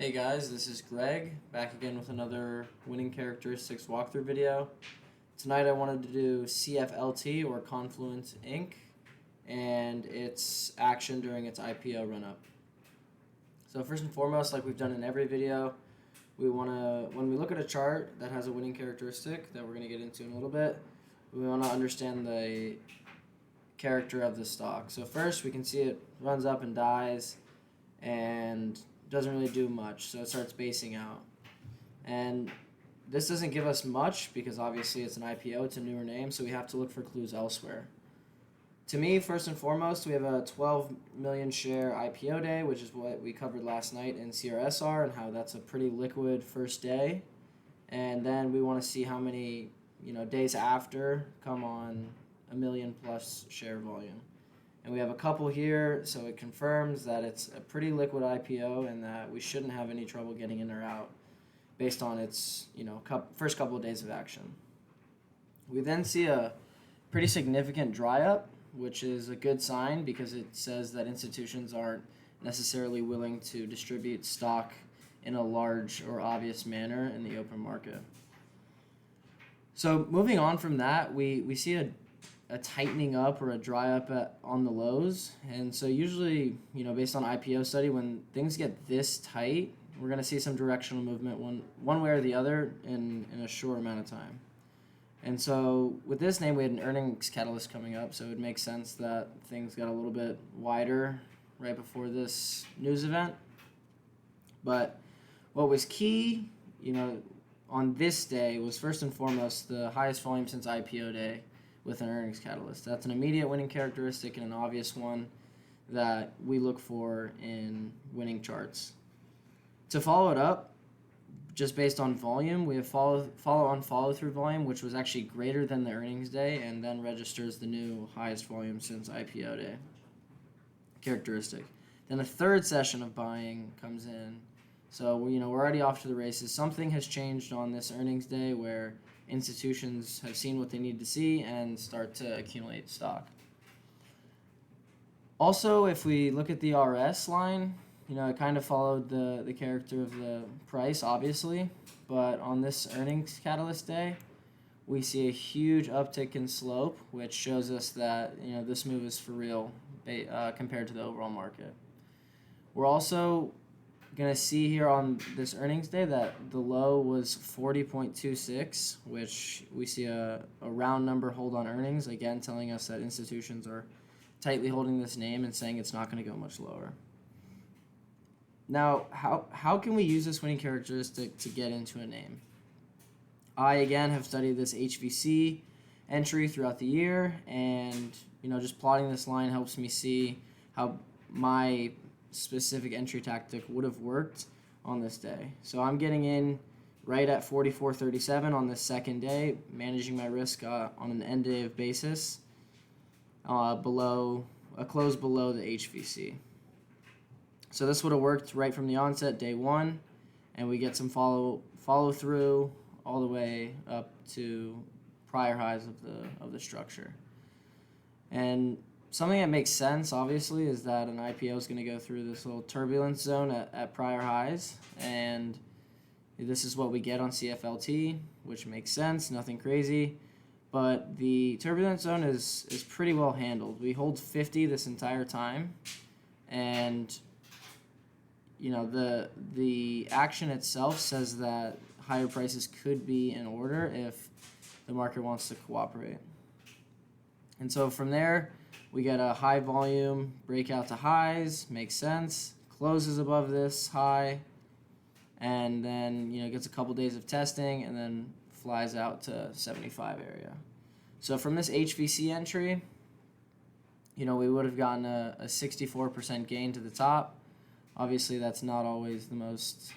Hey guys, this is Greg, back again with another winning characteristics walkthrough video. Tonight I wanted to do CFLT, or Confluence Inc., and its action during its IPO run-up. So first and foremost, like we've done in every video, when we look at a chart that has a winning characteristic that we're going to get into in a little bit, we want to understand the character of the stock. So first we can see it runs up and dies, and doesn't really do much, so it starts basing out. And this doesn't give us much because obviously it's an IPO, it's a newer name, so we have to look for clues elsewhere. To me, first and foremost, we have a 12 million share IPO day, which is what we covered last night in CRSR and how that's a pretty liquid first day. And then we want to see how many days after come on a million plus share volume. And we have a couple here, so it confirms that it's a pretty liquid IPO and that we shouldn't have any trouble getting in or out based on its first couple of days of action. We then see a pretty significant dry up, which is a good sign because it says that institutions aren't necessarily willing to distribute stock in a large or obvious manner in the open market. So moving on from that, we see a tightening up or a dry up on the lows. And so usually, based on IPO study, when things get this tight, we're going to see some directional movement one way or the other in a short amount of time. And so with this name, we had an earnings catalyst coming up, so it makes sense that things got a little bit wider right before this news event. But what was key, on this day was first and foremost the highest volume since IPO day with an earnings catalyst. That's an immediate winning characteristic and an obvious one that we look for in winning charts. To follow it up, just based on volume, we have follow-through volume, which was actually greater than the earnings day and then registers the new highest volume since IPO day characteristic. Then a third session of buying comes in. So, we're already off to the races. Something has changed on this earnings day where institutions have seen what they need to see and start to accumulate stock. Also, if we look at the RS line, it kind of followed the character of the price, obviously, but on this earnings catalyst day, we see a huge uptick in slope, which shows us that this move is for real compared to the overall market. We're also going to see here on this earnings day that the low was 40.26, which we see a round number hold on earnings, again telling us that institutions are tightly holding this name and saying it's not going to go much lower. Now, how can we use this winning characteristic to get into a name? I, again, have studied this HVC entry throughout the year, and just plotting this line helps me see how my specific entry tactic would have worked on this day. So I'm getting in right at 44.37 on this second day, managing my risk on an end day of basis below a close below the HVC. So this would have worked right from the onset, day one, and we get some follow through all the way up to prior highs of the structure. And something that makes sense, obviously, is that an IPO is going to go through this little turbulence zone at prior highs, and this is what we get on CFLT, which makes sense, nothing crazy. But the turbulence zone is pretty well handled. We hold 50 this entire time, and the action itself says that higher prices could be in order if the market wants to cooperate. And so from there, we get a high volume breakout to highs, makes sense, closes above this high, and then gets a couple days of testing and then flies out to 75 area. So from this HVC entry, we would have gotten a 64% gain to the top. Obviously, that's not always the most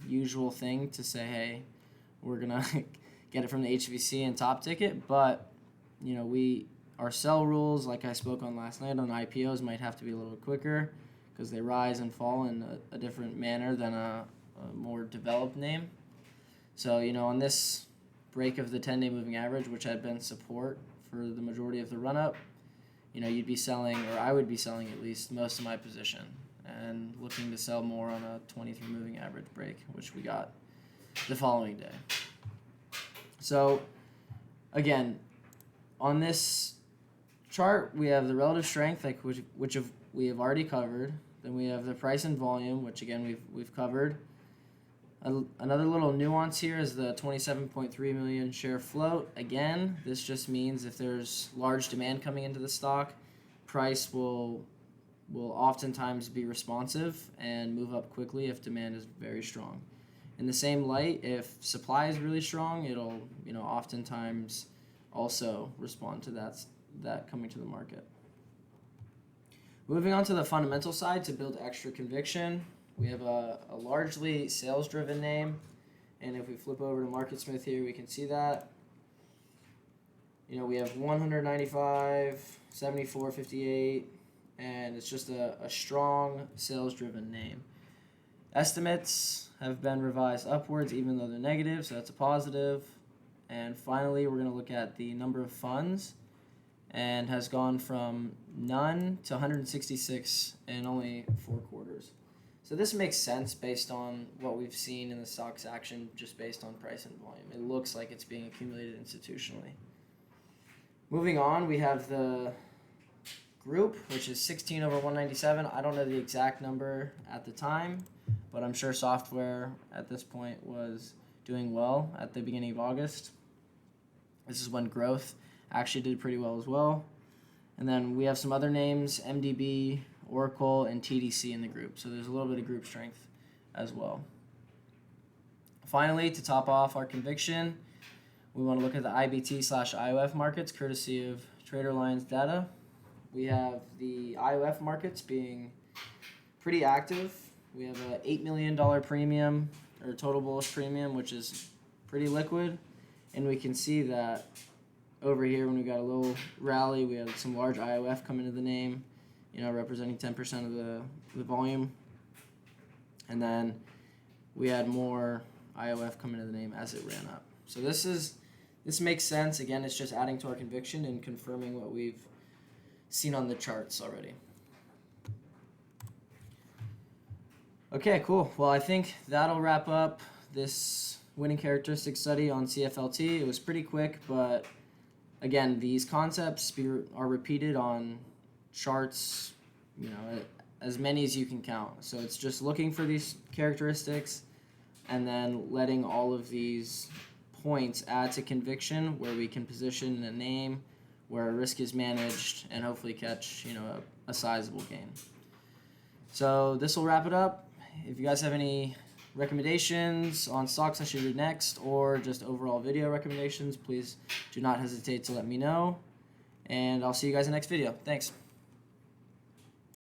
usual thing to say, hey, we're gonna get it from the HVC and top ticket, but our sell rules, like I spoke on last night on IPOs, might have to be a little quicker because they rise and fall in a different manner than a more developed name. So, on this break of the 10-day moving average, which had been support for the majority of the run-up, you'd be selling, or I would be selling at least most of my position. and looking to sell more on a 23 moving average break, which we got the following day. So again, on this chart, we have the relative strength, like which we have already covered. Then we have the price and volume, which again we've covered. Another little nuance here is the 27.3 million share float. Again, this just means if there's large demand coming into the stock, price will oftentimes be responsive and move up quickly if demand is very strong. In the same light, if supply is really strong, it'll oftentimes also respond to that coming to the market. Moving on to the fundamental side to build extra conviction, we have a largely sales-driven name, and if we flip over to MarketSmith here, we can see that. We have 195, 74, 58, and it's just a strong sales-driven name. Estimates have been revised upwards even though they're negative, so that's a positive. And finally, we're going to look at the number of funds, and has gone from none to 166 in only 4 quarters. So this makes sense based on what we've seen in the stock's action, just based on price and volume. It looks like it's being accumulated institutionally. Moving on, we have the group, which is 16 over 197. I don't know the exact number at the time, but I'm sure software at this point was doing well at the beginning of August. This is when growth actually did pretty well as well. And then we have some other names, MDB, Oracle, and TDC in the group. So there's a little bit of group strength as well. Finally, to top off our conviction, we want to look at the IBT/IOF markets, courtesy of Trader Lion's data. We have the IOF markets being pretty active. We have an $8 million premium, or total bullish premium, which is pretty liquid. And we can see that over here when we got a little rally, we had some large IOF come into the name, representing 10% of the volume. And then we had more IOF come into the name as it ran up. So this makes sense. Again, it's just adding to our conviction and confirming what we've seen on the charts already. Okay, cool. Well, I think that'll wrap up this winning characteristic study on CFLT. It was pretty quick, but again, these concepts are repeated on charts, as many as you can count. So it's just looking for these characteristics and then letting all of these points add to conviction where we can position a name where risk is managed and hopefully catch, a sizable gain. So this will wrap it up. If you guys have any recommendations on stocks I should do next, or just overall video recommendations, please do not hesitate to let me know. And I'll see you guys in the next video. Thanks.